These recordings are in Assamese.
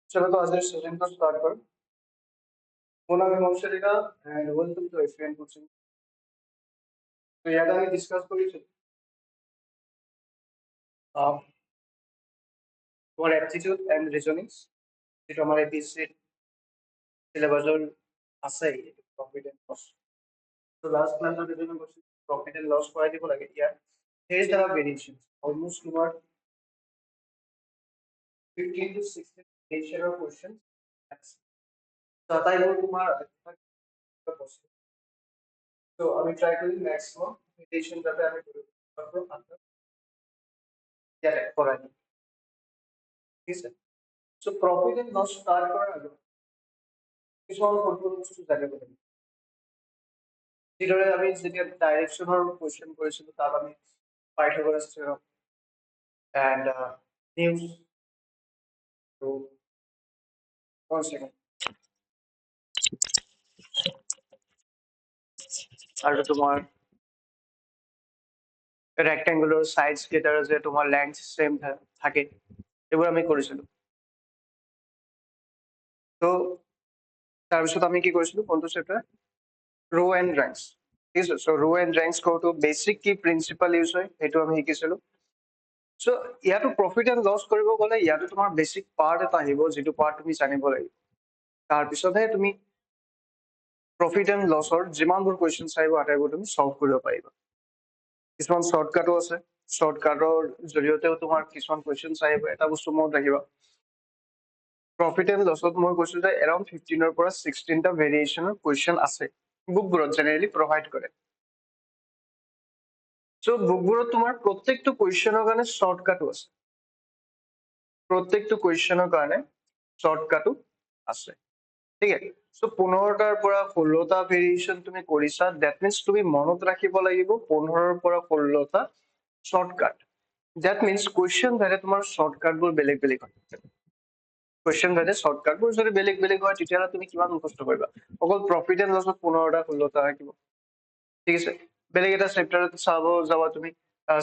चलो तो आज सेशन को स्टार्ट करो। पुन्हा मी वंशलिका and welcome to FAN coaching. तो यात आम्ही डिस्कस करूचे for aptitude and reasonings যেটা আমার এপিএসসি সিলেবাসের আছে প্রফিট এন্ড লস। তো লাস্ট ক্লাসে যেটা করছি প্রফিট এন্ড লস করাই দিব লাগে ইয়ার there is a variation almost about 15 to 16 variation of questions. তো তাই বল তোমার তো আমি ট্রাই করি ম্যাক্সিমাম ভেরিয়েশন যাতে আমি করতে পারবো আপনার ইয়ার করাই ঠিক আছে। So profit and loss start করার আগে কিছু আমার কন্ট্রোল কিছু জায়গা করে যেটা আমি যেটা ডাইরেকশনাল কোশ্চেন করেছিল তার আমি পাইথাগোরাস থিওরাম এন্ড নিউজ তো one second আর তোমার রেক্ট্যাঙ্গুলার সাইডস যেটা যে তোমার লেন্থ সেম থাকে এগুলো আমি করেছিলাম। তো তাৰপিছত আমি কি কৰিছিলো কোনটো চেপ্টাৰ ৰো এণ্ড ৰেংকস ঠিক আছে। সো ৰো এণ্ড ৰেংকস কৰোঁতে বেচিক কি প্ৰিন্সিপাল ইউজ হয় সেইটো আমি শিকিছিলো। সো ইয়াতো প্ৰফিট এণ্ড লছ কৰিব গ'লে ইয়াতো তোমাৰ বেচিক পাৰ্ট এটা আহিব যিটো পাৰ্ট তুমি জানিব লাগিব। তাৰপিছতহে তুমি প্ৰফিট এণ্ড লছৰ যিমানবোৰ কুৱেশ্যনছ আহিব আটাইবোৰ তুমি সলভ কৰিব পাৰিবা। কিছুমান শ্বৰ্টকাটো আছে, শ্বৰ্টকাটৰ জৰিয়তেও তোমাৰ কিছুমান কুৱেশ্যনছ আহিব। এটা বস্তু মনত ৰাখিবা প্ৰফিট এণ্ড লছত মই কৈছো যে এৰাউণ্ড 15 পৰা 16টা ভেৰিয়েশ্যনৰ কুৱেশ্যন আছে বুকবোৰত জেনেৰেলি প্ৰভাইড কৰে। সো বুকবোৰত তোমাৰ প্ৰত্যেকটো কুৱেশ্যনৰ কাৰণে শ্বৰ্টকাটো আছে, প্ৰত্যেকটো কুৱেশ্যনৰ কাৰণে শ্বৰ্টকাটো আছে ঠিক আছে। সো 15টাৰ পৰা 16টা ভেৰিয়েশ্যন তুমি কৰিছা দ্যাট মিন্স তুমি মনত ৰাখিব লাগিব 15ৰ পৰা 16টা শ্বৰ্টকাট। দ্যাট মিন্স কুৱেশ্যন ভেদে তোমাৰ শ্বৰ্টকাটবোৰ বেলেগ বেলেগ হয়। কুৱেশ্যন ভেদে শ্বৰ্টকাটবোৰ যদি বেলেগ বেলেগ হয় তেতিয়াহ'লে তুমি কিমান মুখস্থ কৰিবা। অকল প্ৰফিট এণ্ড লছত 15টা 16টা থাকিব ঠিক আছে। বেলেগ এটা চেপ্টাৰত চাব যাবা তুমি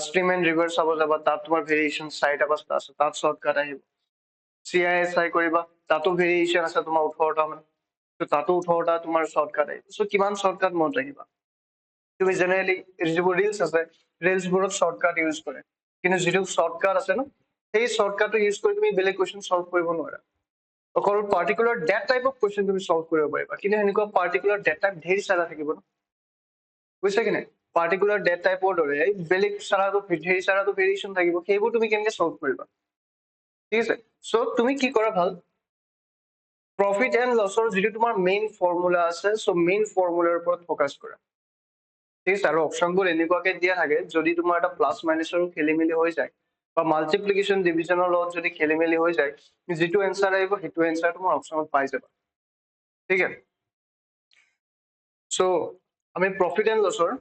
ষ্ট্ৰীম এণ্ড ৰিভাৰ চাব যাবা তাত তোমাৰ ভেৰিয়েশ্যন 4টা 5টা আছে তাত শ্বৰ্টকাট আহিব। CISI কৰিবা তাতো ভেৰিয়েশ্যন আছে তোমাৰ 18টা মান তো তাতো 18টা তোমাৰ শ্বৰ্টকাট আহিব। সো কিমান শ্বৰ্টকাট মনত ৰাখিবা তুমি জেনেৰেলি যিবোৰ ৰিলছ আছে ৰিলছবোৰত শ্বৰ্টকাট ইউজ কৰে কিন্তু যিটো শ্বৰ্টকাট আছে ন সেই শ্বৰ্টকাটটো ইউজ কৰি তুমি বেলেগ কুৱেশ্যন সলভ কৰিব নোৱাৰা। অকল particular that type of question তুমি সলভ কৰিব পাৰিবা কিন্তু এনেকুৱা পাৰ্টিকুলাৰ ডেট টাইপ ঢেৰ সাৰা থাকিব ন বুজিছা কি নাই। পাৰ্টিকুলাৰ ডেট টাইপৰ দৰে বেলেগ সাৰাটো ঢেৰ সাৰাটো ভেৰিয়েশ্যন থাকিব সেইবোৰ তুমি কেনেকৈ সলভ কৰিবা ঠিক আছে। সো তুমি কি কৰা ভাল প্ৰফিট এণ্ড লছৰ যিটো তোমাৰ মেইন ফৰ্মুলা আছে সো মেইন ফৰ্মুলাৰ ওপৰত ফ'কাছ কৰা ঠিক আছে। আৰু অপশ্যনবোৰ এনেকুৱাকে দিয়া থাকে যদি তোমাৰ এটা প্লাছ মাইনাছৰো খেলি মেলি হৈ যায় বা মাল্টিপ্লিকেশ্যন ডিভিজনৰ লগত যদি খেলি মেলি হৈ যায় যিটো এনচাৰ আহিব সেইটো এনচাৰ তোমাৰ অপশ্যনত পাই যাবা ঠিক আছে। সো আমি প্ৰফিট এণ্ড লছৰ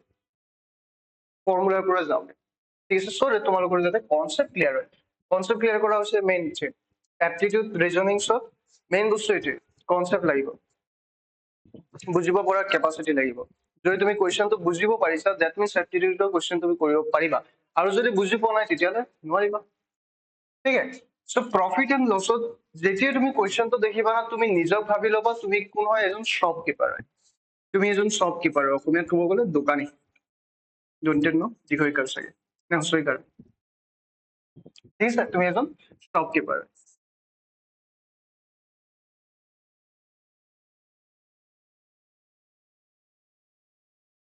ফৰ্মুলাৰ পৰা যাওঁ ঠিক আছে। সো তোমালোকৰ যাতে কনচেপ্ট ক্লিয়াৰ হয়, কনচেপ্ট ক্লিয়াৰ কৰা হৈছে মেইন এপটিটিউড ৰিজনিংছত মেইন বস্তু এইটোৱে কনচেপ্ট লাগিব, বুজিব পৰা কেপাচিটি লাগিব। যদি তুমি কুৱেশ্যনটো বুজিব পাৰিছা দ্যাট মিন্স এপটিটিউডৰ কুৱেশ্যন তুমি কৰিব পাৰিবা আৰু যদি বুজি পোৱা নাই তেতিয়াহ'লে নোৱাৰিবা ঠিক আছে। সো প্ৰফিট এণ্ড লছত যেতিয়া তুমি কুৱেশ্যনটো দেখিবা তুমি নিজক ভাবি ল'বা তুমি কোন হয় এজন শ্বপকিপাৰ হয়, তুমি এজন শ্বপকিপাৰ অসমীয়াত ক'ব গ'লে দোকানী দন্তেন ন দীঘইকাৰ চাগে নে হস্ৰইকাৰ ঠিক আছে তুমি এজন শ্বপকিপাৰ।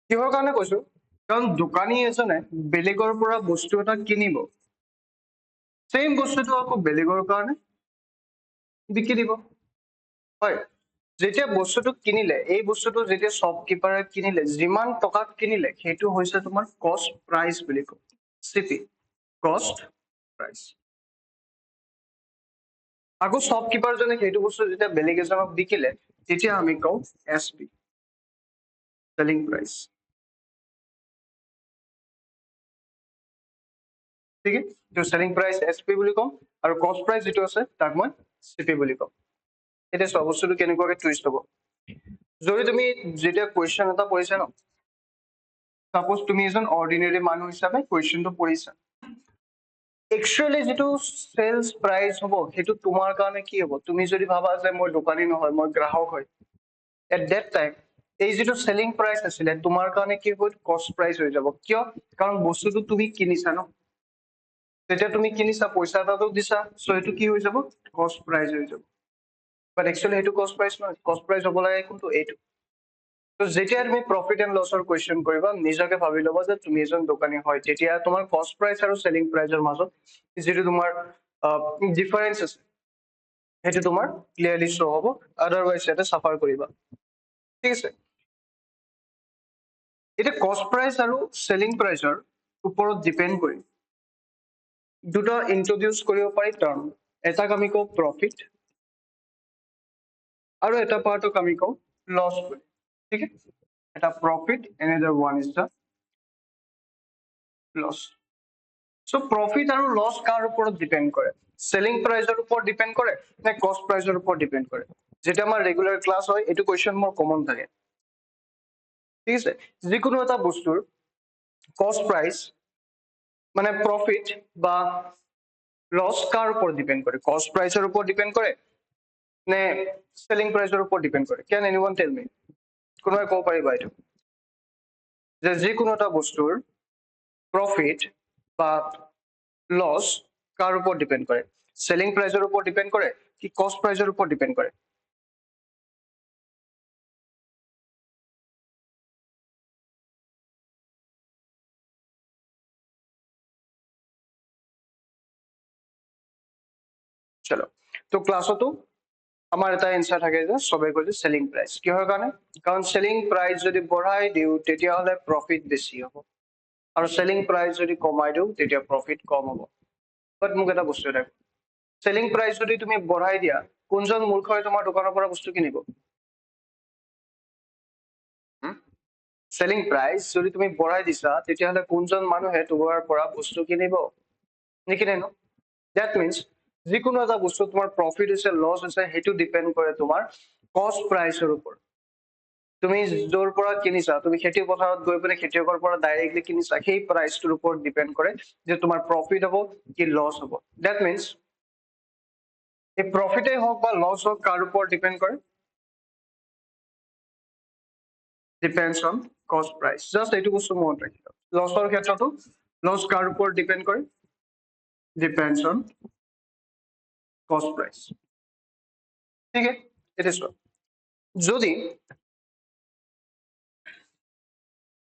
কিহৰ কাৰণে কৈছো কাৰণ দোকানী এজনে বেলেগৰ পৰা বস্তু এটা কিনিব চেম বস্তুটো আকৌ বেলেগৰ কাৰণে বিক্ৰী দিব হয়। যেতিয়া বস্তুটো কিনিলে এই বস্তুটো যেতিয়া শ্বপকিপাৰে কিনিলে যিমান টকাত কিনিলে সেইটো হৈছে তোমাৰ কষ্ট প্ৰাইচ বুলি কয় CP কষ্ট প্ৰাইচ। আকৌ শ্বপকিপাৰজনে সেইটো বস্তু যেতিয়া বেলেগ এজনক বিকিলে তেতিয়া আমি কওঁ SP চেলিং প্ৰাইচ ঠিক আছে। তো চেলিং প্ৰাইচ SP বুলি কওঁ আৰু কষ্ট প্ৰাইচ যিটো আছে তাক মই CP বুলি কওঁ। এতিয়া চোৱা বস্তুটো কেনেকুৱাকে টুইষ্ট হ'ব যদি তুমি যেতিয়া কুৱেশ্যন এটা পঢ়িছা ন সাপোজ তুমি এজন অৰ্ডিনেৰী মানুহ হিচাপে কুৱেশ্যনটো পঢ়িছা একচুয়ালি যেটো সেলস প্ৰাইস হ'ব সেইটো তোমাৰ কাৰণে কি হ'ব তুমি যদি ভাবা যে মই দোকানী নহয় মই গ্ৰাহক হয় এট that টাইম এই যেটো সেলিং প্ৰাইস আছিলে তোমাৰ কাৰণে কি হ'ব কস্ট প্ৰাইস হৈ যাব কিয় কাৰণ বস্তুটো তুমি কিনিছা ন তেতিয়া তুমি কিনিছা পইচা এটাটো দিছা সো এটো কি হৈ যাব কস্ট প্রাইস হৈ যাব বাট একচুয়ালি এটো কস্ট প্রাইস নহয় কস্ট প্রাইস হ'ব লাগে কিন্তু এইটো তো যেতিয়া তুমি প্ৰফিট এণ্ড লছৰ কোৱেশ্চন কৰিবা নিজকে ভাবি ল'বা যে তুমি এজন দোকানী হয় তেতিয়া তোমাৰ কস্ট প্ৰাইস আৰু সেলিং প্ৰাইসৰ মাজত যেটো তোমাৰ ডিফাৰেন্স আছে সেইটো তোমাৰ ক্লিয়াৰলি শো হ'ব আদাৰৱাইজ এটা সাফাৰ কৰিবা ঠিক আছে এটা কস্ট প্ৰাইস আৰু সেলিং প্ৰাইসৰ ওপৰত ডিপেন্ড কৰি দুটো ইন্ট্ৰোডিউস কৰিব পাৰি টাৰ্ম এটাক আমি কওঁ প্ৰফিট আৰু এটা পাৰ্টক আমি কওঁ লস বুলি ঠিক আছে এটা profit another one is the loss so profit আৰু লস কাৰ ওপৰত ডিপেন্ড কৰে সেলিং প্ৰাইসৰ ওপৰত ডিপেন্ড কৰে নে কস্ট প্ৰাইসৰ ওপৰত ডিপেন্ড কৰে যেটা আমাৰ ৰেগুলাৰ ক্লাস হয় এটো কোয়েশ্চন মোৰ কমন থাকে ঠিক আছে যিকোনো এটা বস্তুৰ কস্ট প্রাইস মানে প্রফিট বা লস কার উপর ডিপেন্ড করে কস্ট প্রাইসের উপর ডিপেন্ড করে নে সেলিং প্রাইসের উপর ডিপেন্ড করে ক্যান এনিওয়ান টেল মি কোনোবাই ক'ব পাৰিবা এইটো যে যিকোনো এটা বস্তুৰ প্রফিট বা লস কার উপর ডিপেন্ড করে সেলিং প্রাইসের উপর ডিপেন্ড করে কি কস্ট প্রাইসের উপর ডিপেন্ড করে চলো তো ক্লাসতো আমাৰ এটা এনসাৰ থাকে যে সবে কয় যে সেলিং প্ৰাইস কিহৰ কাৰণে কাৰণ সেলিং প্ৰাইস যদি বঢ়াই দিও তেতিয়া হলে প্ৰফিট বেছি হ'ব আৰু সেলিং প্রাইস যদি কমাই দিও তেতিয়া প্রফিট কম হ'ব বাট মোক এটা বস্তু এটা সেলিং প্রাইস যদি তুমি বঢ়াই দিয়া কোনজন মূৰ্খই তোমাৰ দোকানৰ পৰা বস্তু কিনিব সেলিং প্ৰাইস যদি তুমি বঢ়াই দিছা তেতিয়া হলে কোনজন মানুহে তোমাৰ পৰা বস্তু কিনিব নিকিনে ন দ্যাট মিন্স যিকোনো এটা বস্তু তোমাৰ প্ৰফিট হৈছে লস হৈছে সেইটো ডিপেন্ড কৰে তোমাৰ কস্ট প্ৰাইসৰ ওপৰত তুমি য'ৰ পৰা কিনিছা তুমি খেতি পথাৰত গৈ পেলাই খেতিয়কৰ পৰা ডাইৰেক্টলি কিনিছা সেই প্ৰাইচটোৰ ওপৰত ডিপেন্ড কৰে যে তোমাৰ প্ৰফিট হ'ব কি লস হ'ব দ্যাট মিন্স এই প্ৰফিটে হওক বা লস হওক কাৰ ওপৰত ডিপেন্ড কৰে ডিপেন্ডস অন কস্ট প্ৰাইস জাস্ট এইটো বস্তু মনত ৰাখিবা লসৰ ক্ষেত্ৰতো লস কাৰ ওপৰত ডিপেন্ড কৰে ডিপেন্ডস অন কস্ট প্ৰাইস ঠিক আছে এটা চোৱা যদি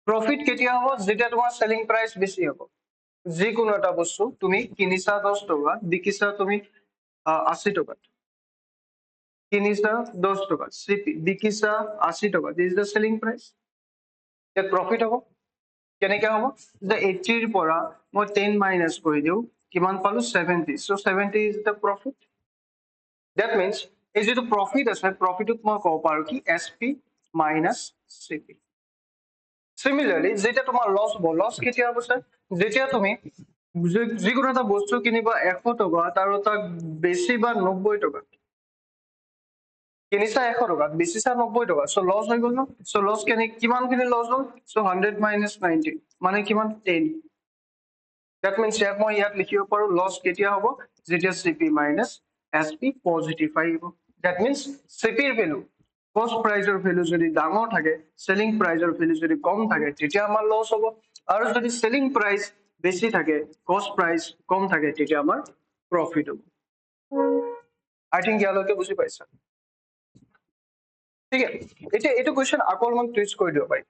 প্ৰফিট কেতিয়া হ'ব যেতিয়া তোমাৰ সেলিং প্রাইস বেছি হ'ব যিকোনো এটা বস্তু তুমি কিনিছা 10 টকা বিকিছা তুমি 80 টকাত কিনিছা 10 টকা সিপি বিকিছা 80 টকা this is the selling price ইয়াত প্রফিট হ'ব কেনেকে হ'ব যে 80 ৰ পৰা মই 10 মাইনাস কৰি দিও কিমান পালো 70 so 70 is the profit that means এই যেটো প্রফিট আছে প্রফিটত মই ক'ব পাৰো কি এসপি মাইনাস সিপি সিমিলারলি যেটা তোমার লস হ'ব লস কেতিয়া হ'ব স্যার যেতিয়া তুমি যিকোনো এটা বস্তু কিনিবা 100 টকা তাৰ তাক বেছি বা 90 টকা কিনিছা 100 টকা বেচিছা 90 টকা সো লস হৈ গ'ল ন সো লস কিমান খিনি লস হ'ল সো 100 মাইনাস 90 মানে কিমান 10 দ্যাট মিন্স ইয়াক মই ইয়াত লিখিব পাৰো লস কেতিয়া হ'ব যেতিয়া সিপি মাইনাস এসপি পজিটিভ আহিব দ্যাট মিন্স সিপিৰ ভ্যালু কস্ট প্ৰাইসৰ ভ্যালু যদি ডাঙৰ থাকে সেলিং প্ৰাইসৰ ভ্যালু যদি কম থাকে তেতিয়া আমাৰ লস হ'ব আৰু যদি সেলিং প্ৰাইস বেছি থাকে কস্ট প্ৰাইস কম থাকে তেতিয়া আমাৰ প্রফিট হ'ব আই থিংক ইয়ালৈকে বুজি পাইছা ঠিক আছে এতিয়া এইটো কোৱেশ্চন আকৌ অলপমান টুইষ্ট কৰি দিব পাৰি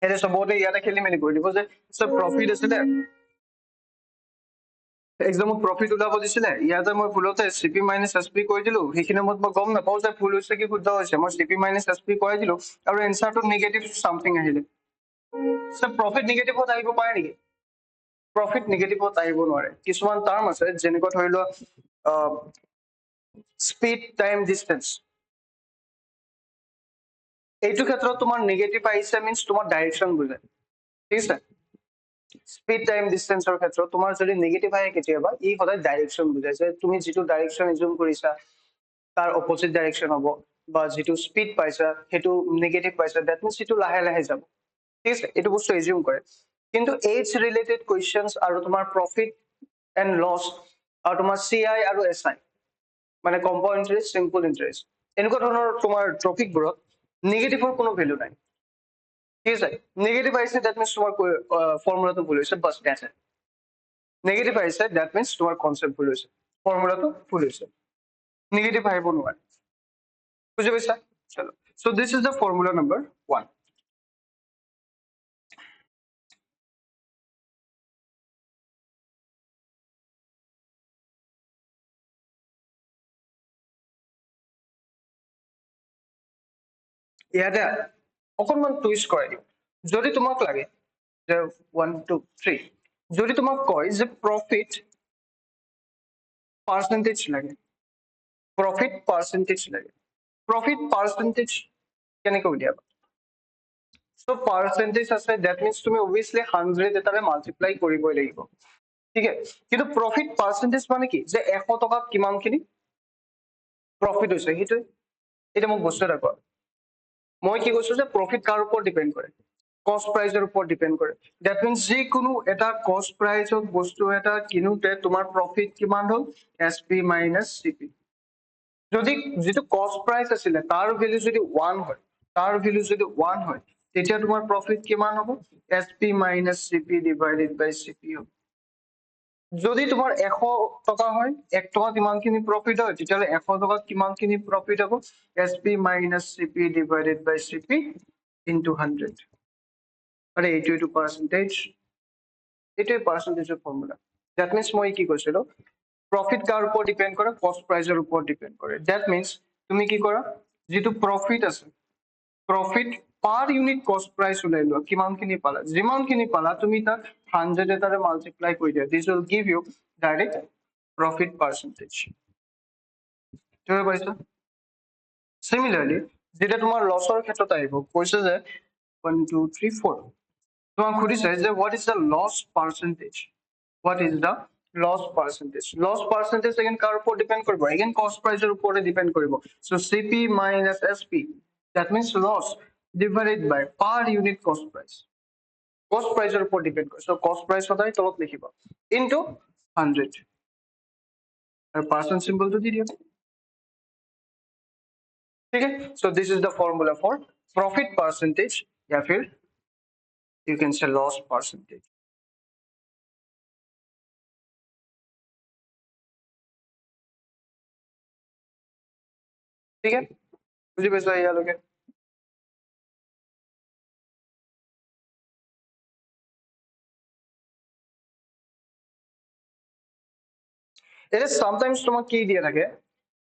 এতিয়া চবতে ইয়াতে খেলি মেলি কৰি দিব যে সব প্ৰফিট আছিলে এক্সামত প্ৰফিট ওলাব দিছিলে ইয়াতে মই ভুলতে সিপি মাইনাস এসপি কৰি দিলো সেইখিনি মই গম নাপাওঁ যে ভুল হৈছে কি শুদ্ধ হৈছে মই সিপি মাইনাস এসপি কৰি দিলো আৰু এনসাৰটো নেগেটিভ সামথিং আহিলে সব প্ৰফিট নেগেটিভত আহিব পাৰে নেকি প্ৰফিট নেগেটিভত আহিব নোৱাৰে কিছুমান টাৰ্ম আছে যেনেকৈ ধৰি লোৱা স্পীড টাইম ডিস্টেন্স এইটো ক্ষেত্ৰত তোমাৰ নেগেটিভ আহিছে মিন্স তোমাৰ ডাইৰেকশন বুজায় ঠিক আছে স্পীড টাইম ডিস্টেন্সৰ ক্ষেত্ৰত তোমাৰ যদি নেগেটিভ আহে কেতিয়াবা ই সদায় ডাইৰেকশন বুজায় যে তুমি যিটো ডাইৰেকশন ইউজ কৰিছা তাৰ অপোজিট ডাইৰেকশন হ'ব বা যিটো স্পীড পাইছা সেইটো নেগেটিভ পাইছা দ্যাট মিন্স সেইটো লাহে লাহে যাব ঠিক আছে এইটো বস্তু এজিউম কৰে কিন্তু এজ ৰিলেটেড কোৱেশ্চনছ আৰু তোমাৰ প্ৰফিট এণ্ড লছ আৰু তোমাৰ CI আৰু SI মানে কম্পাউণ্ড ইণ্টাৰেষ্ট চিম্পল ইণ্টাৰেষ্ট এনেকুৱা ধৰণৰ তোমাৰ টপিকবোৰত নিগেটিভৰ কোনো ভেলু নাই ঠিক আছে নিগেটিভ আহিছে দ্যাট মিনছ তোমাৰ ফৰ্মুলাটো ভুল হৈছে বাছ দ্যাটছ ইট নেগেটিভ আহিছে দ্যাট মিনছ তোমাৰ কনচেপ্ট ভুল হৈছে ফৰ্মুলাটো ভুল হৈছে নিগেটিভ আহিব নোৱাৰে বুজি পাইছা চলো so this is the formula number 1 ইয়াতে অকণমান টুইষ্ট কৰাই দিওঁ যদি তোমাক লাগে যে 1 2 3 যদি তোমাক কয় যে প্ৰফিট পাৰ্চেন্টেজ লাগে প্ৰফিট পাৰ্চেন্টেজ লাগে প্ৰফিট পাৰ্চেন্টেজ কেনেকৈ উলিয়াবা সো পাৰ্চেন্টেজ আছে দ্যাট মিনছ তুমি অবভিয়াছলি 100 এটাৰে মাল্টিপ্লাই কৰিবই লাগিব ঠিক আছে কিন্তু প্ৰফিট পাৰ্চেন্টেজ মানে কি যে 100 টকাত কিমানখিনি প্ৰফিট হৈছে সেইটো এটা মোক বস্তু এটা কোৱা মই কি কৈছো যে প্ৰফিট কাৰ ওপৰত ডিপেন্ড কৰে কষ্ট প্ৰাইজৰ ওপৰত ডিপেন্ড কৰে দ্যাট মিনছ যিকোনো এটা কষ্ট প্ৰাইজত বস্তু এটা কিনোতে তোমাৰ প্ৰফিট কিমান হ'ল SP মাইনাছ CP যদি যেটো কষ্ট প্ৰাইস আছিল তাৰ ভ্যালু যদি 1 হয় তাৰ ভ্যালু যদি 1 হয় তেতিয়া তোমাৰ প্ৰফিট কিমান হ'ব SP মাইনাছ CP ডিভাইডেড বাই CP হ'ব যদি তোমাৰ 100 টকা হয় 1 টকা কিমানখিনি প্ৰফিট হয় তেতিয়ালে 100 টকা কিমানখিনি প্ৰফিট হ'ব SP মাইনাছ CP ডিভাইডেড বাই CP ইনটু 100 আরে এইটো পার্সেন্টেজ এটাই পাৰ্সেন্টেজৰ ফর্মুলা দ্যাট মিন্স মই কি কৈছিলো প্রফিট কার উপর ডিপেন্ড করে কস্ট প্রাইসের উপর ডিপেন্ড করে দ্যাট মিন্স তুমি কি কৰা যেটো প্ৰফিট আছে প্ৰফিট পাৰ ইউনিট কস্ট প্ৰাইস উলাই লোৱা কিমানখিনি পালা যিমানখিনি পালা তুমি তাক 100 এটাৰে মাল্টিপ্লাই কৰি দিয়া this will give you direct profit percentage ঠিক আছে সিমিলাৰলি যেটা তোমাৰ লসৰ ক্ষেত্ৰত আহিব কৈছে যে 1 2 3 4 তোমাক সুধিছে যে what is the loss percentage what is the loss percentage loss percentage again কাৰ ওপৰত ডিপেন্ড কৰিব again cost price এৰ উপৰে ডিপেন্ড কৰিব so CP minus SP that means loss divided by per unit cost price এর উপর ডিপেন্ড কৰে so cost price সদায় তলত লিখিব into 100 আর পার্সেন্ট সিম্বলটো দি দিও ठीक है so this is the formula for profit percentage या फिर you can say loss percentage ठीक है बुझी पाइছা ইয়ালৈকে এটা sometimes তোমাক কি দিয়া থাকে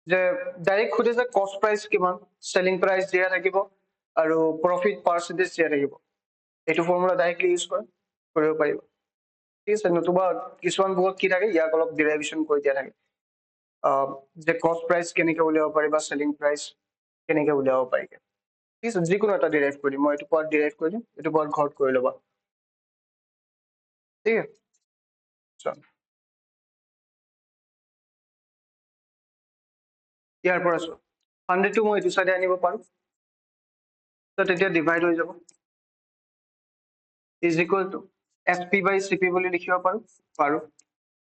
যে ডাইরেক্ট খুঁজে যে কস্ট প্রাইস কিমান সেলিং প্রাইস দিয়া থাকিব আৰু প্ৰফিট পাৰ্সেন্টেজ দিয়া থাকিব এইটো ফৰ্মুলা ডাইৰেক্টলি ইউজ কৰিব পাৰিব ঠিক আছে নতুবা কিছুমান বুকত কি থাকে ইয়াক অলপ ডেৰিভেশ্যন কৰি দিয়া থাকে যে কস্ট প্ৰাইস কেনেকৈ উলিয়াব পাৰি বা সেলিং প্ৰাইস কেনেকৈ উলিয়াব পাৰি ঠিক আছে যিকোনো এটা ডেৰাইভ কৰি দিম মই এইটো পাৰ্ট ডেৰাইভ কৰি দিম এইটো পাৰ্ট ঘৰত কৰি ল'বা ঠিক আছে চল ইয়াৰ পৰা চোৱা 100 টো মই এইটো সাইডে আনিব পাৰো তো তেতিয়া ডিভাইড হৈ যাব is equal to SP by CP বুলি লিখিব পাৰো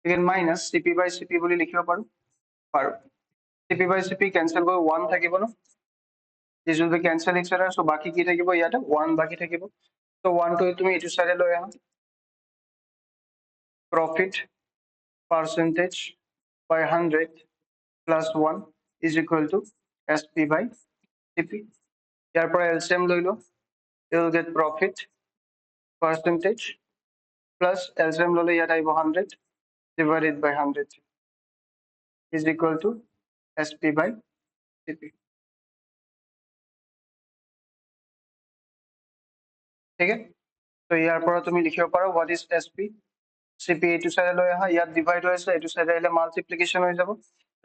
again minus CP by CP বুলি লিখিব পাৰো CP by CP cancel গৈ 1 থাকিব ন this will be cancel etc so বাকি কি থাকিব ইয়াতে 1 বাকি থাকিব so 1 টো তুমি এইটো সাইডে লৈ আহা profit percentage by 100 plus 1 is equal to SP by CP ইয়াৰ পৰা LCM লৈ লো you will get profit percentage plus LCM ললে ইয়াত আহিব 100 divided by 100 is equal to SP by CP ঠিক আছে তো ইয়াৰ পৰা তুমি লিখিব পাৰো what is SP CP এইটো সাইডে লৈ আহা ইয়াত ডিভাইড হৈ আছে এইটো সাইডে আহিলে মাল্টিপ্লিকেশন হৈ যাব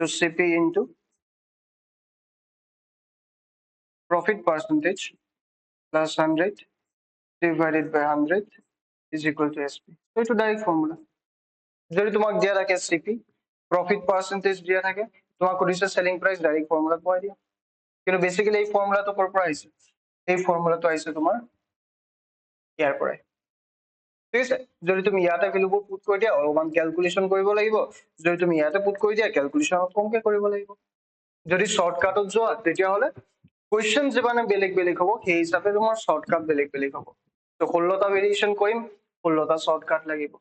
তো CP into profit percentage plus 100 divided by 100 is equal to SP so এইটো ডাইরেক্ট ফর্মুলা যদি তোমাক দিয়া থাকে CP প্রফিট পার্সেন্টেজ দিয়া থাকে তোমাক কৈছে সেলিং প্রাইস ডাইরেক্ট ফর্মুলা পয় দিয়া কিন্তু বেসিক্যালি এই ফর্মুলাটো কৰ পৰা আহিছে এই ফৰ্মুলাটো আহিছে তোমাৰ ইয়াৰ পৰাই ঠিক আছে, যদি তুমি ইয়াতে ভেলুবোৰ পুট কৰি দিয়া অলপমান ক্যালকুলেশন কৰিব লাগিব, যদি তুমি ইয়াতে পুট কৰি দিয়া ক্যালকুলেশন কমকে কৰিব লাগিব। যদি শৰ্টকাটত যোৱা তেতিয়াহ'লে কুৱেশ্যন যিমানে বেলেগ বেলেগ হ'ব সেই হিচাপে তোমাৰ শৰ্টকাট বেলেগ বেলেগ হ'ব। তো 16টা ভেৰিয়েশ্যন কৰিম, 16টা শৰ্টকাট লাগিব।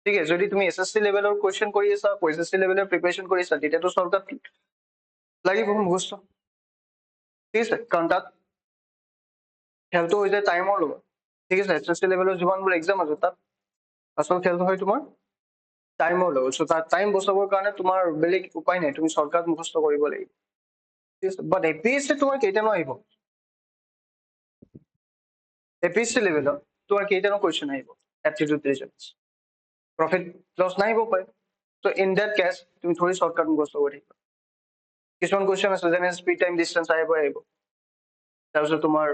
ঠিক আছে, যদি তুমি এসএসসি লেভেলৰ কুৱেশ্যন কৰি আছা, এসএসসি লেভেলৰ প্ৰিপাৰেচন কৰি আছা, তেতিয়াতো শৰ্টকাট লাগিব মুখস্থ। ঠিক আছে, কাৰণ তাত খেলটো হৈ যায় টাইমৰ লগত। ঠিক আছে, এসএসসি লেভেলৰ যিমানবোৰ এক্সাম আছে তাত আচল খেলটো হয় তোমাৰ টাইমৰ লগত। চ' তাত টাইম বচাবৰ কাৰণে তোমাৰ বেলেগ উপায় নাই, তুমি শৰ্টকাট মুখস্থ কৰিব লাগিব। ঠিক আছে, বাট এপিএসসি তোমাৰ কেইটানো আহিব, এপিএসসি লেভেলত তোমাৰ কেইটানো কুৱেশ্যন আহিব এপটিটিউড ৰিজনছ, প্ৰফিট লছ নাহিব পাৰে। চ' ইন দেট কেছ তুমি থৰি শৰ্টকাট মুখস্থ কৰি থাকিবা। কিছুমান কুৱেশ্যন আছে যেনে স্পীড টাইম ডিষ্টেন্স আহিব, তাৰপিছত তোমাৰ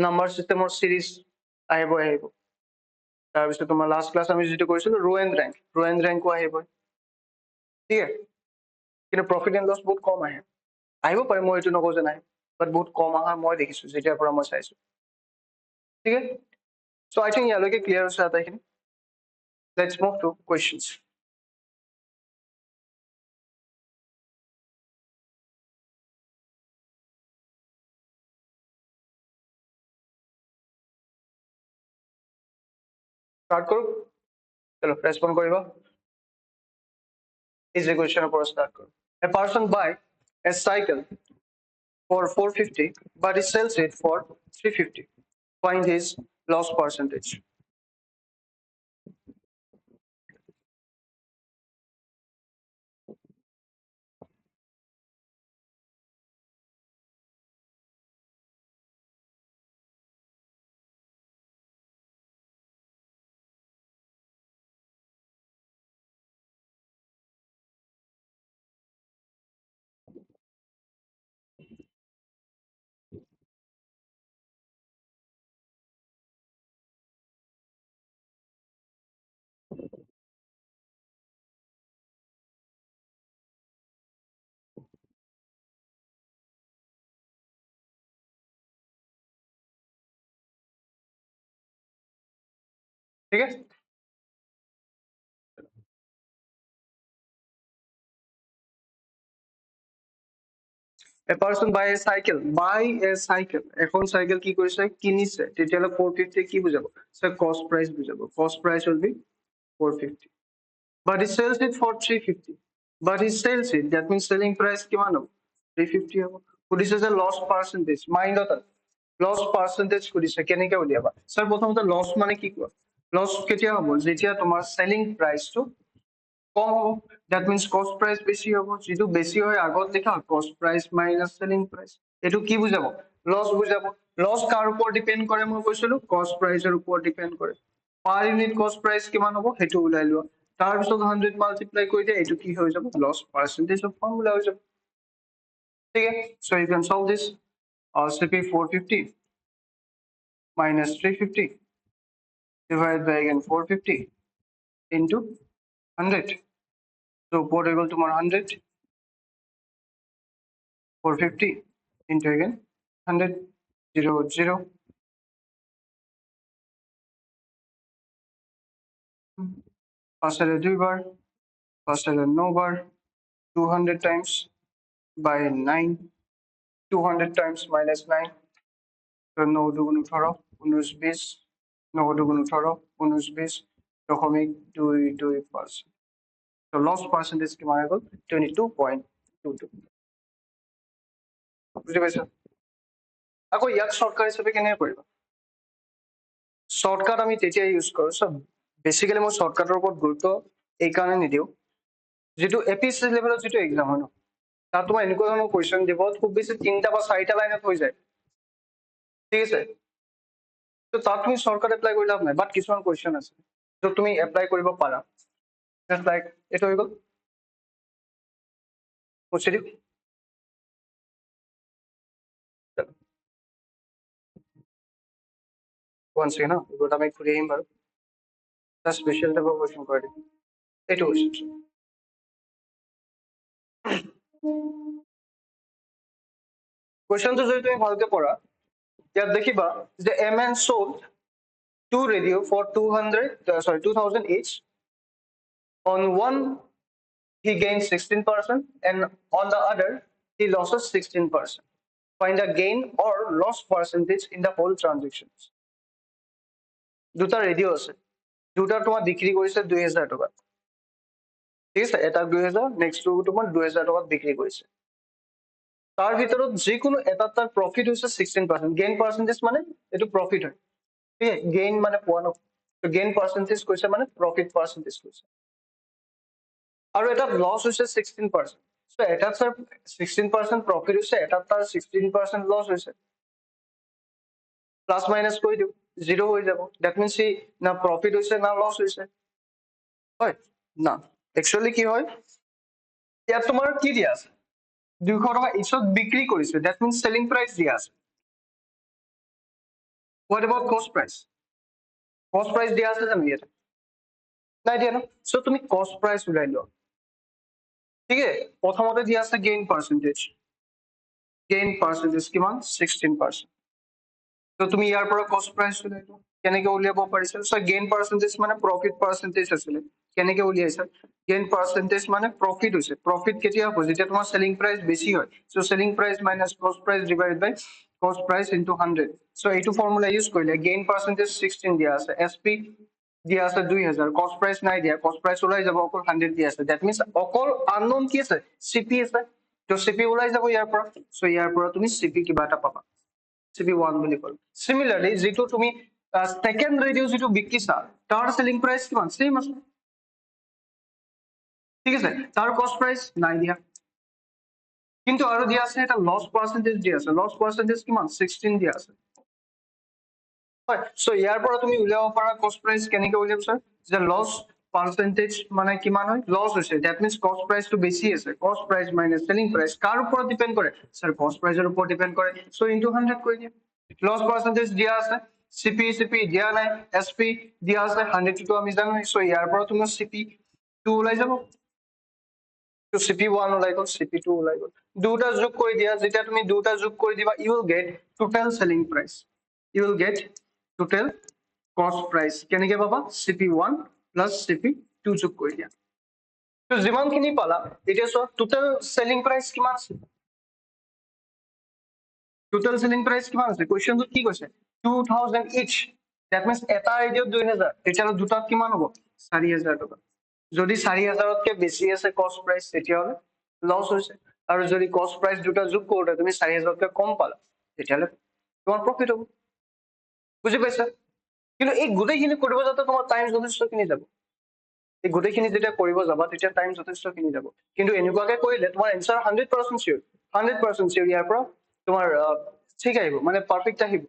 নাম্বাৰ চিষ্টেমৰ চিৰিজ আহিব, তাৰপিছত তোমাৰ লাষ্ট ক্লাছ আমি যিটো কৰিছিলো ৰো এণ্ড ৰেংকো আহিব। ঠিক আছে, কিন্তু প্ৰফিট এণ্ড লছ বহুত কম আহে, আহিব পাৰে, মই এইটো নকওঁ যে নাই, বাট বহুত কম অহা মই দেখিছো যেতিয়াৰ পৰা মই চাইছো। ঠিক আছে, চ' আই থিংক ইয়ালৈকে ক্লিয়াৰ হৈছে আটাইখিনি। Let's move to questions. Start करो, चलो रेस्पॉन्ड करिबा। इजी क्वेश्चन पर स्टार्ट करो। A person buy a cycle for 450 but he sells it for 350. Find his loss percentage. ठीक है, a person buy a cycle, এখন সাইকেল কি কৰিছে কিনিছে, তেতিয়াহ'লে 450 কি বুজাব, স্যার কস্ট প্রাইস বুজাব, কস্ট price will be 450, but he sells it for 350, but he sells it, that means selling price কিমান হ'ব 350 হ'ব। সুধিছে যে লস পার্সেন্টেজ, মাইন্ডত লস পার্সেন্টেজ সুধিছে, কেনেকে উলিয়াবা স্যার, প্ৰথমতে লস মানে কি কোৱা, লস কেতিয়া হ'ব যেতিয়া তোমাৰ সেলিং প্ৰাইসটো কম হ'ব, দ্যাট মিন্স কস্ট প্রাইস বেশি হ'ব, যেটো বেশি হয় আগত লিখা কস্ট প্রাইস মাইনাস সেলিং প্রাইস, এটো কি বুজাব লস বুজাব। লস কাৰ ওপৰত ডিপেন্ড কৰে মই কৈছিলো, কস্ট প্ৰাইসৰ ওপৰত ডিপেন্ড কৰে। পাৰ ইউনিট কস্ট প্ৰাইস কিমান হ'ব সেইটো উলাই লোৱা, তাৰ পিছত 100 মাল্টিপ্লাই কৰি দিয়া, এইটো কি হৈ যাব লস পার্সেন্টেজ অফ ফর্মুলা হৈ যাব। ঠিক আছে, so you can solve this, CP 450 minus 350 divided by again 450 into 100. So portable to 100, 450 into again 100, 0, 0. First error 2 bar, first error no bar, 200 times by 9, 200 times minus 9. So no দুগুণ 18, 19 20, 9 দুগুণ 18, 19 20, দশমিক 22%. So loss percentage কিমান হৈ গ'ল 22.22. বুজি পাইছা? আকৌ ইয়াক শর্টকাট হিচাপে কেনেকৈ কৰিবা, শৰ্টকাট আমি তেতিয়া ইউজ কৰো, সব বেসিক্যালি মই শৰ্টকাটৰ ওপৰত গুৰুত্ব এই কাৰণে নিদিও, যেটো এপিএসসি লেভেলত যেটো এক্সাম হয় ন, তাত তোমাৰ এনেকুৱা ধৰণৰ কুৱেশ্যন দিব, খুব বেছি 3টা বা 4টা লাইনত হৈ যায়। ঠিক আছে, তো তাত তুমি শর্টকাট এপ্লাই কৰি লাভ নাই, বাট কিছুমান কুৱেশ্যন আছে য'ত তুমি এপ্লাই কৰিব পাৰা, জাস্ট লাইক এইটো হৈ গ'ল মুছি দিওঁ। ওৱান ছেকেণ্ড ন, এইবোৰ আমি ঘূৰি আহিম বাৰু, এটা স্পেচিয়েল টাইপৰ কুৱেশ্যন কৰি দিম, এইটো কুৱেশ্যন কুৱেশ্যনটো যদি তুমি ভালকে পঢ়া, ইয়াত দেখিবা যে a man sold 2 radio for 2000 each. On one he gains 16% and on the other he loses 16%. Find the gain or loss percentage in the whole transactions. দুটা ৰেডিঅ' আছে, দুটা তোমাৰ বিক্ৰী কৰিছে 2000 টকাত, ঠিক আছে, এটা 2000, নেক্সটটো তোমাৰ 2000 টকাত বিক্ৰী কৰিছে। তাৰ ভিতৰত যিকোনো এটাত তাৰ প্ৰফিট হৈছে 16%। গেইন পাৰ্চেন্টেজ মানে এইটো প্ৰফিট হয়, ঠিক আছে, গেইন মানে পোৱা ন, গেইন পাৰ্চেন্টেজ কৈছে মানে প্ৰফিট পাৰ্চেন্টেজ কৈছে। আৰু এটা লছ হৈছে 16%। সো এটাত স্যাৰ 16% প্ৰফিট হৈছে, এটাত তাৰ 16% লছ হৈছে। প্লাস মাইনাস কৰি দিওঁ, 0 হৈ যাব। দ্যাট মিন্স সি না প্ৰফিট হৈছে না লছ হৈছে, হয় না। একচুয়ালি কি হয়, ইয়াত তোমাৰ কি দিয়া আছে, 200 টকা ইচত বিক্ৰী কৰিছে, দ্যাট মিন্স সেলিং প্রাইস দিয়া আছে। হোয়াট অ্যাবাউট কস্ট প্রাইস? কস্ট প্রাইস দিয়া আছে জানো ইয়াত? নাই দিয়া ন। সো তুমি কস্ট প্রাইস উলাই লোৱা, ঠিক আছে। প্ৰথমতে দিয়া আছে গেইন পাৰ্সেন্টেজ, গেইন পাৰ্সেন্টেজ কিমান 16%। তো তুমি ইয়াৰ পৰা কস্ট প্ৰাইস উলাই লোৱা, কেনেকে উলিয়াব পাৰিছা? সো গেইন পার্সেন্টেজ মানে প্রফিট পার্সেন্টেজ আছিলে, কেনেকে উলিয়াইছা? গেইন পার্সেন্টেজ মানে প্রফিট হৈছে, প্রফিট কেতিয়া হ'ব, যেতিয়া তোমাৰ সেলিং প্রাইস বেছি হয়। সো সেলিং প্রাইস মাইনাস কস্ট প্রাইস ডিভাইডেড বাই কস্ট প্রাইস ইনটু 100। সো এইটো ফর্মুলা ইউজ কৰিলে গেইন পার্সেন্টেজ 16 দিয়া আছে, এসপি দিয়া আছে 2000, কস্ট প্রাইস নাই দিয়া, কস্ট প্রাইস ওলাই যাব অকল 100 দিয়া আছে। দ্যাট মিন্স অকল আননোন কি আছে, সিপি আছে। তো সিপি ওলাই যাব ইয়াৰ পৰা, সো ইয়াৰ পৰা তুমি সিপি কিবা এটা পাবা, CP1 বুলি কল। সিমিলাৰলি যেটো তুমি সেকেন্ড ৰেডিও যেটো বিকিছা তাৰ সেলিং প্ৰাইস কিমান সেম আছে, ঠিক আছে, তাৰ কস্ট প্ৰাইস নাই দিয়া, কিন্তু আৰু দিয়া আছে এটা লস পাৰ্সেন্টেজ দিয়া আছে, লস পাৰ্সেন্টেজ কিমান 16 দিয়া আছে, হয়। সো ইয়াৰ পৰা তুমি উলিয়াব পাৰা কস্ট প্রাইস কেনেকে উলিয়াব স্যার, যে লস পার্সেন্টেজ মানে কিমান হয়, লস হৈছে, দ্যাট মিন্স কস্ট প্রাইস তো বেছি আছে, কস্ট প্রাইস মাইনাস সেলিং প্রাইস কাৰ ওপৰত ডিপেন্ড কৰে স্যাৰ, কস্ট প্ৰাইসৰ ওপৰত ডিপেন্ড কৰে। সো ইনটু 100 কৰি দিয়া। লস পার্সেন্টেজ দিয়া আছে, সিপি দিয়া নাই, এসপি দিয়া আছে 100 তো আমি জানো। সো ইয়াৰ পৰা তোমাৰ সিপি 2 ওলাই যাব, তো CP1 ওলাই গল, CP2 ওলাই গল। দুটা যোগ কৰি দিয়া, যেতিয়া তুমি দুটা যোগ কৰি দিবা, you will get total selling price, you will get total cost price. কেনেকে পাবা, CP1 প্লাস CP2 যোগ কৰি দিয়া। তো যিমানখিনি পালা, এতিয়া চোৱা টোটাল সেলিং প্ৰাইস কিমান আছে, টোটাল সেলিং প্ৰাইস কিমান আছে, কোৱেশ্চনটো কি কৈছে 2000 ইচ, দ্যাট মিন্স এটা ৰেডিঅ'ত 2000, তেতিয়াহ'লে দুটাত কিমান হ'ব 4000 টকা। যদি 4000তকৈ বেছি আছে কস্ট প্রাইস, তেতিয়াহ'লে লস হৈছে। আৰু যদি কস্ট প্ৰাইস দুটা যোগ কৰোতে তুমি 4000তকৈ কম পালা, তেতিয়াহ'লে তোমাৰ প্ৰফিট হ'ব। বুজি পাইছা? কিন্তু এই গোটেইখিনি কৰিব যাওঁতে তোমাৰ টাইম যথেষ্টখিনি যাব, এই গোটেইখিনি যেতিয়া কৰিব যাবা তেতিয়া টাইম যথেষ্টখিনি যাব। কিন্তু এনেকুৱাকে কৰিলে তোমাৰ এনসাৰ 100% চিয়ৰ, 100% চিয়ৰ ইয়াৰ পৰা তোমাৰ ঠিক আহিব, মানে পাৰফেক্ট আহিব,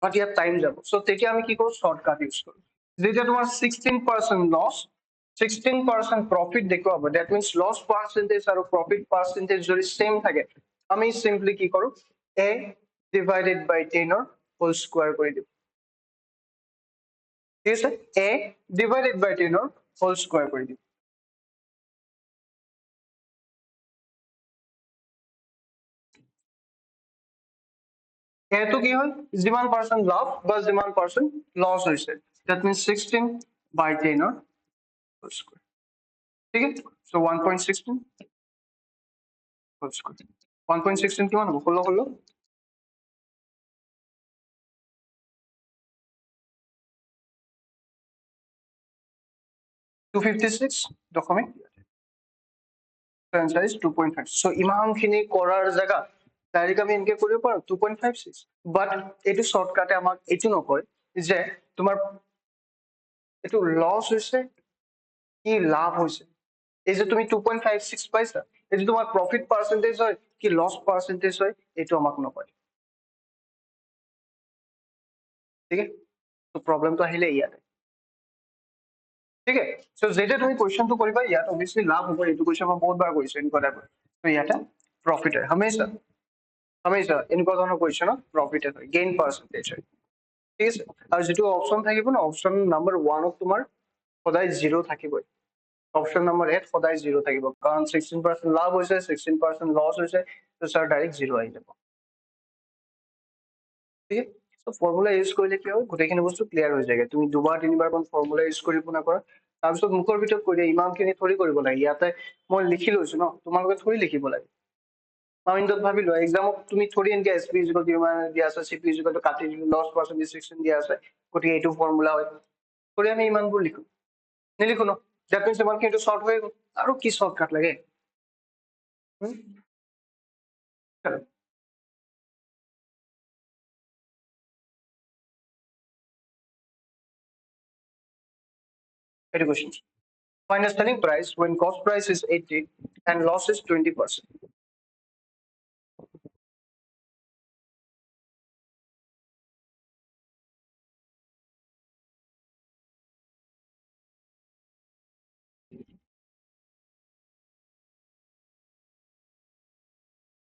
বাট ইয়াত টাইম যাব। সো তেতিয়া আমি কি কৰো, শৰ্টকাট ইউজ কৰো। যেতিয়া তোমাৰ 16% লস 16% প্ৰফিট দেখুৱাব, দ্যাট মিন্স লস পাৰ্সেন্টেজ আৰু প্ৰফিট পাৰ্সেন্টেজ যদি সেম থাকে, আমি সিম্পলি কি কৰো, a ডিভাইডেড বাই 10 ৰ হোল স্কয়াৰ কৰি দিওঁ, ঠিক আছে, a ডিভাইডেড বাই 10 ৰ হোল স্কয়াৰ কৰি দিওঁ। এটো কি হয়, যিমান পাৰ্সেন্ট লাভ বা যিমান পাৰ্সেন্ট লস হৈছে, দ্যাট মিন্স 16 বাই 10 ৰ হোল স্কয়ার, ঠিক আছে। সো 1.16 হোল স্কয়ার, 1.16 কিমান হ'ব, 16 256.5, সো ইমানখিনি কৰাৰ জায়গা ডাইৰেক্ট আমি এনেকে কৰিব পাৰো 2.56, বাট এইটো শৰ্টকাটে আমাক এইটো নকয় যে তোমাৰ এইটো লস হৈছে কি লাভ হৈছে। এই যে তুমি 2.56 পাইছা, এই যে তোমাৰ প্রফিট পার্সেন্টেজ হয় কি লস পার্সেন্টেজ হয়, এইটো আমাক নকয়, ঠিক আছে। তো প্রবলেমটো আহিলে ইয়াতে, ঠিক আছে। সো যেতিয়া তুমি কোৱেশ্চনটো কৰিবা ইয়াত অবভিয়াসলি লাভ হ'ব, এইটো কোৱেশ্চন মই বহুত বাৰ কৰিছো এনেকুৱা টাইপৰ। তো ইয়াতে প্ৰফিট হয় হামেশা, হামেশা এনেকুৱা ধৰণৰ কোৱেশ্চনত প্ৰফিট হয়, গেইন পাৰ্সেন্টেজ হয়, ঠিক আছে। আৰু যেটো অপশন থাকিব না, অপশন নাম্বাৰ 1ত তোমাৰ সদায় 0 থাকিবই, অপশন নাম্বাৰ 8 সদায় 0 থাকিব, কাৰণ 16% লাভ হৈছে 16% লস হৈছে, তো স্যাৰ ডাইৰেক্ট 0 আহি যাব, ঠিক আছে। তো ফৰ্মুলা ইউজ কৰিলে কি হয় গোটেইখিনি বস্তু ক্লিয়াৰ হৈ যায় তুমি দুবাৰ তিনিবাৰ মান ফৰ্মুলা ইউজ কৰিব নকৰা তাৰপিছত মুখৰ ভিতৰত কৈ দিয়া ইমানখিনি থৰি কৰিব লাগে ইয়াতে মই লিখি লৈছো ন তোমালোকে থৰি লিখিব লাগে মাইণ্ডত ভাবি লোৱা এক্সামত তুমি থৰি এনেকে এছপি ইকুৱেল টু ইমান দিয়া আছে চিপি ইকুৱেল টু কাটি দিলো লছ পাৰ্চেন্টেজ ছেকশ্যন দিয়া আছে গতিকে এইটো ফৰ্মুলা হয় থৰি আমি ইমানবোৰ লিখো নিলিখো ন দ্যাট মিনছ ইমানখিনিটো শ্বৰ্ট হৈ গ'ল আৰু কি শ্বৰ্টকাট লাগে এইটো question find the selling price when cost price is 80 and loss is 20%.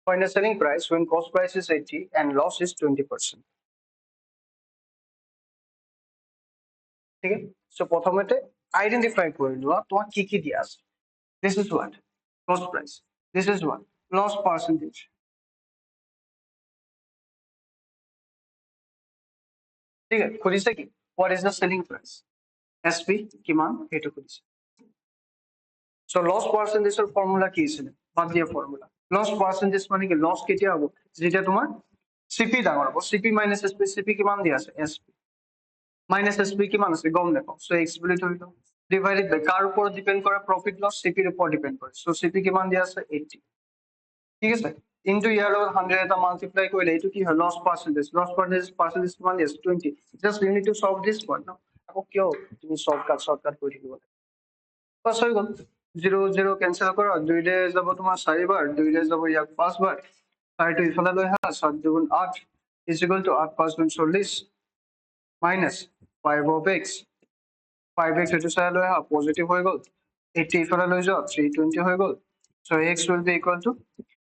Find the selling price when cost price is 80 and loss is 20%. ঠিক আছে সো প্রথমতে আইডেন্টিফাই করে লোৱা তোমাক কি কি দিয়া আছে this is what cost price this is what loss percentage ঠিক আছে খুলিছে কি what is the selling price sp কিমান সেইটো খুলিছে সো loss percentage এর ফর্মুলা কি ছিল বাদ দিয়া ফর্মুলা loss percentage মানে কি লস কেতিয়া হ'ব যেটা তোমার সিপি ডাঙৰ হ'ব সিপি মাইনাস এসপি সিপি কিমান দিয়া আছে এসপি মাইনাস এসপি কিমান আছে গম নাপাওঁ সো এক্স বুলি ধৰি লওঁ ডিভাইডেড বাই কাৰ ওপৰত ডিপেন্ড কৰে প্ৰফিট লস সিপিৰ ওপৰত ডিপেন্ড কৰে সো সিপি কিমান দিয়া আছে 80 ঠিক আছে ইনটু ইয়াৰ লগত 100 এটা মাল্টিপ্লাই কৰিলে এইটো কি হয় লস পার্সেন্টেজ কিমান দিয়া আছে 20 just you need to solve this one ন আকৌ কিয় তুমি শর্টকাট কৰি থাকিব বাস হৈ গ'ল 0 0 কেনসেল কৰা 2 ৰে যাব তোমাৰ 4 বাৰ 2 ৰে যাব ইয়াক 5 বাৰ 4 টো ইফালে লৈ আহা 7 দুগুণ 8 ইজ ইকুৱেল টু 8 5 গুণ 40 মাইনাস 5 of x 5x এইটো চাই লৈ আহা পজিটিভ হৈ গ'ল 80 ইফালে লৈ যাও 320 হৈ গ'ল so x will be equal to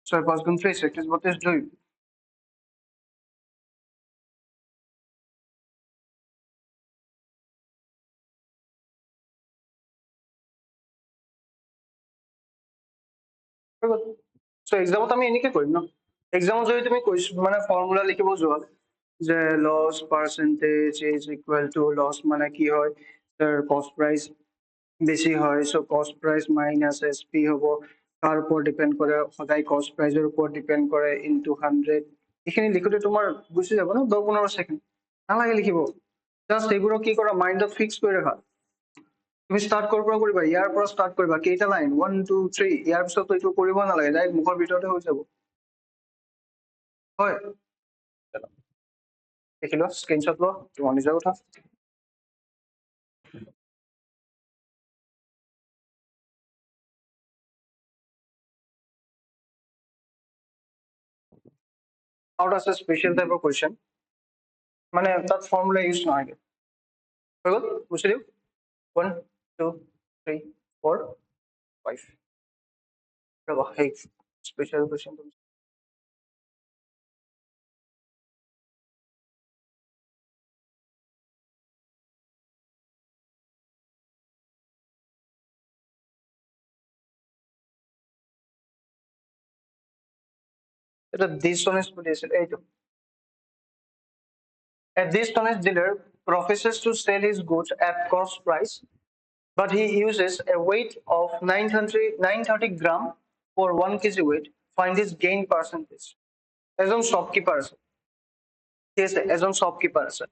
6 5 গুণ 3 36 32 2 সো এক্সামত আমি এনেকে কৰিম ন এক্সামত যদি তুমি মানে ফৰ্মুলা লিখিব যোৱা যে loss percentage is equal to loss মানে কি হয় তাৰ কস্ট প্ৰাইস বেশি হয় সো কস্ট প্ৰাইস মাইনাস এসপি হ'ব তাৰ ওপৰত ডিপেন্ড কৰে সদায় কস্ট প্ৰাইসৰ ওপৰত ডিপেন্ড কৰে ইনটু 100 এইখিনি লিখোতে তোমাৰ গুচি যাব ন 10-15 সেকেন্ড নালাগে লিখিব জাস্ট এইবোৰক কি কৰা মাইণ্ডত ফিক্স কৰি ৰাখা তুমি স্টাৰ্ট কৰিব পৰা কৰিবা ইয়াৰ পৰা স্টাৰ্ট কৰিবা কেইটা লাইন 1 2 3 ইয়াৰ পিছত এইটো কৰিব নালাগে ডাইৰেক্ট মুখৰ ভিতৰতে হৈ যাব হয় দেখি লোৱা স্ক্ৰীনশ্বট লোৱা তোমাৰ নিজৰ কথা আউট আছে স্পেশাল টাইপৰ কোৱেশ্চন মানে তাত ফৰ্মুলা ইউজ নহয় হৈ গ'ল বুঝি দিওঁ 1 2 3 4 5 ৰবা সেই স্পেশাল কোৱেশ্চন এটা dishonest বুলি আছিল এইটো a dishonest dealer professes to sell his goods at cost price but he uses a weight of 930 gram for 1 kg weight find his gain percentage এজন শ্বপকিপাৰ আছে ঠিক আছে এজন শ্বপকিপাৰ আছে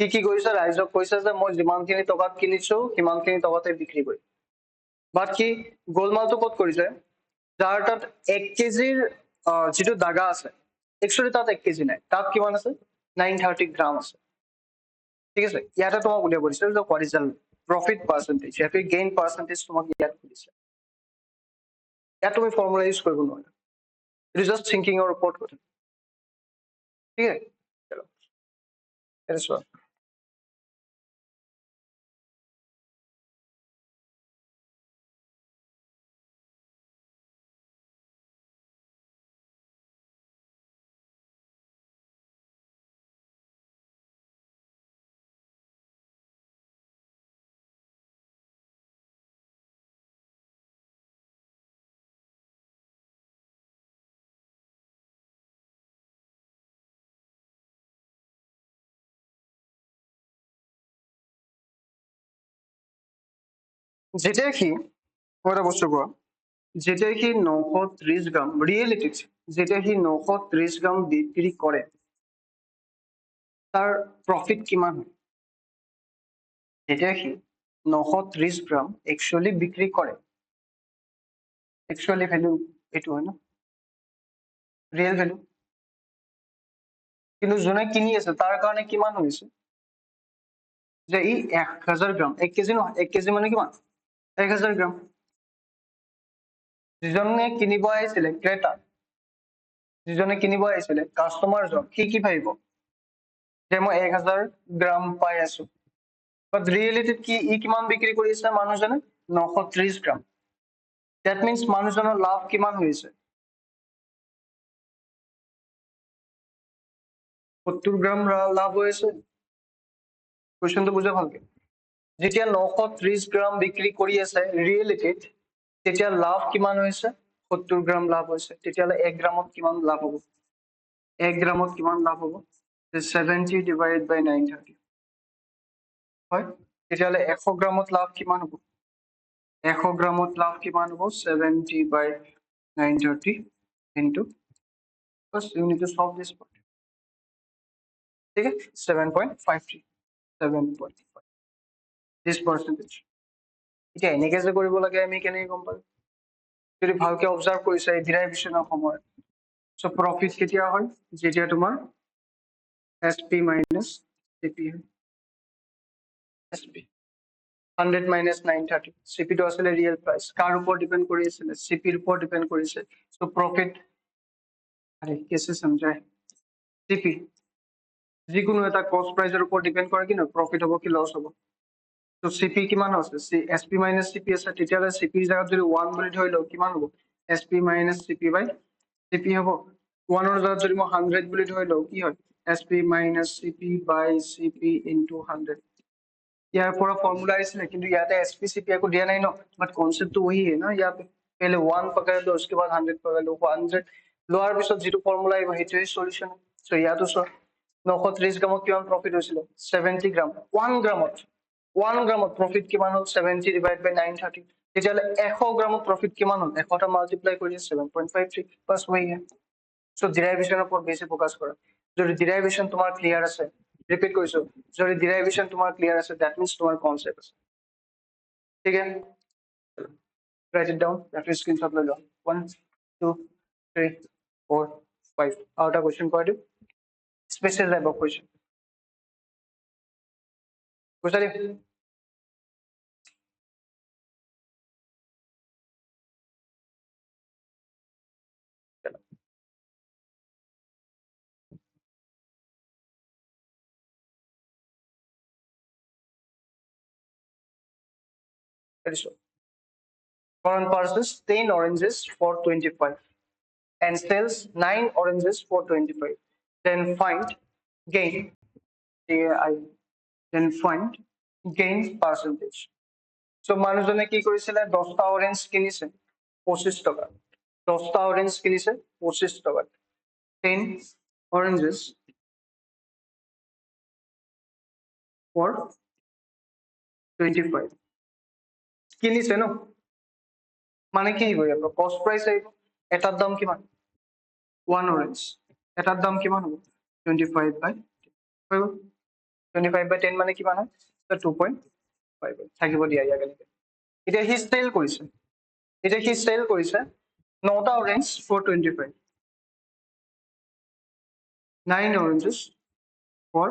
কি কি কৰিছে ৰাইজক কৈছে যে মই যিমানখিনি টকাত কিনিছো সিমানখিনি টকাতে বিক্ৰী কৰিম বাট কি গোলমালটো ক'ত কৰিছে যাৰ তাত 1 কেজিৰ যিটো দাগা আছে একচুৱেলি তাত 1 কেজি নাই তাত কিমান আছে 930 গ্ৰাম আছে ঠিক আছে ইয়াতে তোমাক উলিয়াব দিছে যে what is the profit percentage ইয়াতে গেইন পাৰ্চেন্টেজ তোমাক ইয়াত দিছে ইয়াত তুমি ফৰ্মুলা ইউজ কৰিব নোৱাৰা ইট ইজ জাষ্ট থিংকিঙৰ ওপৰত কথা ঠিক আছে চলো এটা চোৱা যেতিয়া কি মই এটা বস্তু কোৱা, যেতিয়া সি 930 গ্ৰাম ৰিয়েলিটিত যেতিয়া সি 930 গ্ৰাম বিক্ৰী কৰে তাৰ প্ৰফিট কিমান হয়? যেতিয়া সি 930 গ্ৰাম একচুয়ালি বিক্ৰী কৰে, একচুয়ালি ভ্যালু এইটো হয় না, ৰিয়েল ভ্যালু। কিন্তু যোনে কিনি আছে তাৰ কাৰণে কিমান হৈছে যে ই 1000 গ্ৰাম, 1 কেজি নহয়, 1 কেজি মানে কিমান 1000 গ্ৰাম। যিজনে কিনিব আহিছিলে ক্ৰেতা, যিজনে কিনিব আহিছিলে কাস্টমাৰজন, সি কি ভাবিব যে মই 1000 গ্ৰাম পাই আছো, বাট ৰিয়েলিটিত কি ই কিমান বিক্ৰী কৰিছে মানুহজনে 930 গ্ৰাম। দ্যাট মিন্স মানুহজনৰ লাভ কিমান হৈছে 70 গ্ৰাম লাভ হৈছে। কোৱেশ্চনটো বুজা ভালকে, যেতিয়া 930 গ্ৰাম বিক্ৰী কৰি আছে ৰিয়েলিটিত তেতিয়া লাভ কিমান হৈছে 70 গ্ৰাম লাভ হৈছে। তেতিয়াহ'লে 1 গ্ৰামত কিমান লাভ হ'ব, 1 গ্ৰামত কিমান লাভ হ'ব 70 ডিভাইডেড বাই 930 হয়। তেতিয়াহ'লে 100 গ্ৰামত লাভ কিমান হ'ব, 100 গ্ৰামত লাভ কিমান হ'ব 70 বাই 930 into first you need to solve this part, ঠিক আছে 7.53 7.5 this percentage। এতিয়া এনেকে যে কৰিব লাগে আমি কেনেকৈ গম পাম, যদি ভালকে অবজাৰ্ভ কৰিছা এই ডিৰাইভেশ্যনৰ সময়ত। সো প্ৰফিট কেতিয়া হয় যেতিয়া তোমাৰ এসপি মাইনাস সিপি হয়, এসপি 100 মাইনাস 930 সিপি তো আসলে রিয়েল প্রাইস কার উপর ডিপেন্ড করেছিল, সিপির উপর ডিপেন্ড করেছে। সো প্রফিট আরে কেসে সমঝায়, সিপি যিকোনো এটা কস্ট প্রাইসের উপর ডিপেন্ড করে কি না প্রফিট হ'ব কি লস হ'ব। তো সিপি কিমান আছে এসপি মাইনাস সিপি আছে, তেতিয়াহ'লে সিপিৰ জাগাত যদি 1 বুলি ধৰি লওঁ কিমান হ'ব এসপি মাইনাস সিপি বাই সিপি হ'ব। 1 ৰ জাগাত যদি মই 100 বুলি ধৰি লওঁ কি হয় এসপি মাইনাস সিপি বাই সিপি ইনটু 100। यार पूरा फॉर्मूला इसलिए क्योंकि याद है एसपीसीपी को दिया नहीं ना, बट कॉन्सेप्ट तो वही है ना। यहाँ पे पहले 1 पकड़ लो उसके बाद 100 पकड़ लो, 100 লোৱাৰ পিছত যেটো ফৰ্মুলা আহিব সেইটোৱে সলিউশন। সো ইয়াতো সো 930 গ্ৰামত কিমান প্ৰফিট হৈছিল 70 গ্ৰাম, 1 গ্ৰামত 1 গ্ৰামত প্ৰফিট কিমান হ'ল 70 ডিভাইড বাই 930। তেতিয়াহ'লে 100 গ্ৰামত প্ৰফিট কিমান হ'ল 100টা মাল্টিপ্লাই কৰি 7.53 বাস वही है। সো ডিৰাইভেশ্যনৰ ওপৰত বেছি ফোকাস কৰা। যদি ডিৰাইভেশ্যন তোমাৰ ক্লিয়াৰ আছে, ৰিপিট কৰিছো, যদি ডিৰাইভেশ্যন তোমাৰ ক্লিয়াৰ আছে দ্যাট মিন্স তোমাৰ কনসেপ্ট আছে, ঠিক আছে। write it down, reference screenshot লৈ লোৱা 1 2 3 4 5 আৰু এটা কোৱেশ্চন কৰি দিওঁ স্পেচিয়েল টাইপ অফ কোৱেশ্চন বুঝা দিম। Foreign purchases 10 oranges for 25 and sells 9 oranges for 25, then find gain then find gain percentage। So মানুহজনে কি কৰিছিলে 10টা অৰেঞ্জ কিনিছে 25 টকা, 10টা অৰেঞ্জ কিনিছে 25 টকা, 10 oranges for 25 কিনিছে ন, মানে কি আহিব ইয়াৰ কষ্ট প্ৰাইস আহিব, এটাৰ দাম কিমান 1 orange, এটাৰ দাম কিমান হ'ব 25 বাই 25 বাই 10 মানে কিমান হয় 2.5 থাকিব দিয়া ইয়াক। এতিয়া হি সেল কৰিছে, এতিয়া হি সেল কৰিছে 9টা অৰেঞ্জ for 25, 9 oranges for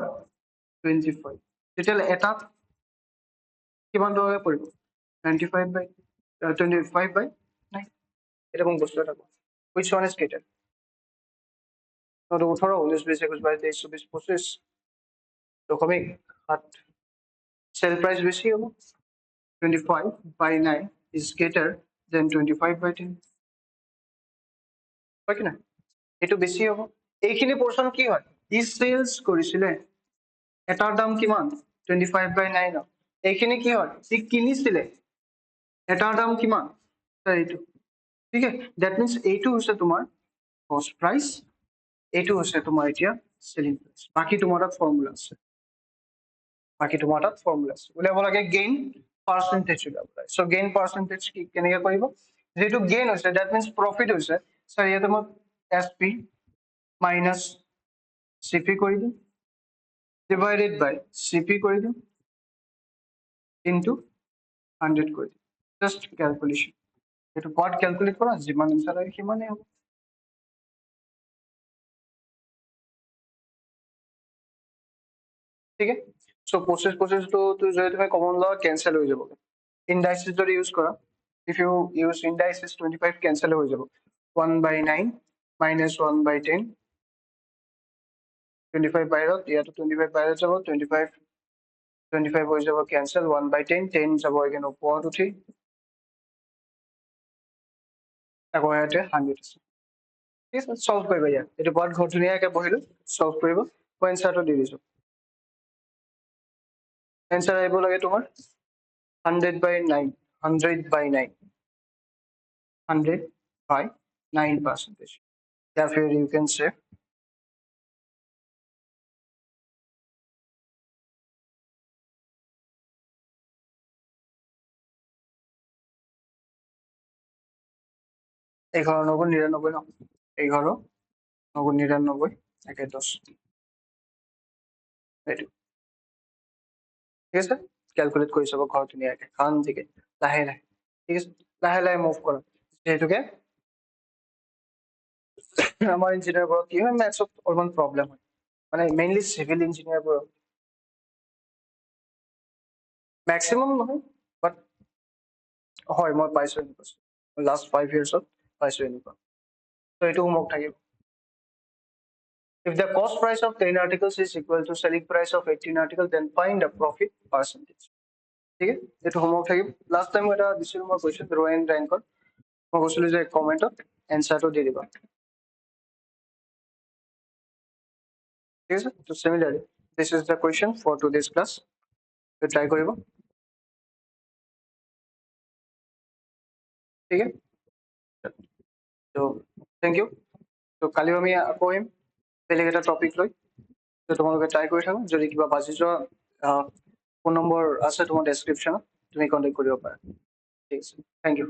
25, তেতিয়াহ'লে এটাত কিমান টকা পৰিব 95 বাই 25 বাই 9। এরকম বস্তু এটা which one is greater, তো 18 19 20 21 22 23 24 25 রকমই 8 সেল প্রাইস বেশি হবে 25 by 9 is greater than 25 by 10 হয় কি না, এটো বেশি হবে। এইখিনি পোর্শন কি হয় ই সেলস কৰিছিলে এটাৰ দাম কিমান 25 by 9, এইখিনি কি হয় ই কিনিছিলে এটাৰ দাম কিমান এইটো, ঠিক আছে। দ্যাট মিন্স এইটো হৈছে তোমাৰ কস্ট প্ৰাইস, এইটো হৈছে তোমাৰ এতিয়া সেলিং প্ৰাইস। বাকি তোমাৰ তাত ফৰ্মুলা আছে, বাকি তোমাৰ তাত ফৰ্মুলা আছে, উলিয়াব লাগে গেইন পাৰ্চেন্টেজ ওলাব লাগে। চ' গেইন পাৰ্চেন্টেজ কি কেনেকে কৰিব, যিটো গেইন হৈছে ডেট মিনছ প্ৰফিট হৈছে, চ' ইয়াতে মই S P minus C P কৰি দিম ডিভাইডেড বাই চি পি কৰি দিম ইনটু 100 কৰি দিম, জাষ্ট ক্যালকুলেশন। এইটো পাৰ্ট ক্যালকুলেট কৰা, যিমান এনসাৰ হয় সিমানেই হ'ব। ঠিক আছে, চ' প্ৰচেছটো যদি তুমি কমন লোৱা কেনচেল হৈ যাব। ইনডাইসিছ যদি ইউজ কৰা, ইফ ইউ ইউজ ইনডাইসিছ 25 কেনচেল হৈ যাব, 1/9 মাইনাছ 1/10, 25 বাহিৰত, ইয়াতো 25 বাহিৰত যাব, 25 হৈ যাব কেনচেল, 1/10, 10 যাব এগেইন ওপৰত উঠি, আকৌ ইয়াতে 100 আছে। ঠিক আছে, সলভ কৰিবা ইয়াত, এইটো বৰ ধুনীয়াকে বহিলো, সলভ কৰিব, মই এনচাৰটো দি দিছো। এনচাৰ আহিব লাগে তোমাৰ 100/9, 100/9, 100/9%. Therefore, you can say এঘাৰ নব্বৈ নিৰানব্বৈ ন, 11 9 99 একে 10, এইটো ঠিক আছে। ক্যালকুলেট কৰি চাব ঘৰত ধুনীয়াকে, শান্তিকে, লাহে লাহে। ঠিক আছে, লাহে লাহে মুভ কৰা, যিহেতুকে আমাৰ ইঞ্জিনিয়াৰবোৰৰ কি হয়, মেথছত অলপমান প্ৰব্লেম হয়, মানে মেইনলি চিভিল ইঞ্জিনিয়াৰবোৰৰ, মেক্সিমাম নহয় বাট হয়, মই পাইছো এনেকুৱা, লাষ্ট 5 yearsত পাইছো এনেকুৱা। ত' এইটো হোমৱৰ্ক থাকিব। If the cost price of 10 articles is equal to selling price of 18 articles, then find the profit percentage. ঠিক আছে, এইটো হোমৱৰ্ক থাকিব। লাষ্ট টাইম এটা দিছিলো মই কৈছো ৰ এণ্ড ৰেংকত, মই কৈছিলো যে কমেণ্টত এনচাৰটো দি দিবা। ঠিক আছে, তো similarly this is the question for today's class, try কৰিব। ঠিক আছে, তো থেংক ইউ। তো কালি আমি আকৌ আহিম বেলেগ এটা টপিক লৈ। তো তোমালোকে ট্ৰাই কৰি থাকা, যদি কিবা বাজি যোৱা ফোন নম্বৰ আছে তোমাৰ ডেছক্ৰিপশ্যনত, তুমি কণ্টেক্ট কৰিব পাৰা। ঠিক আছে, থেংক ইউ।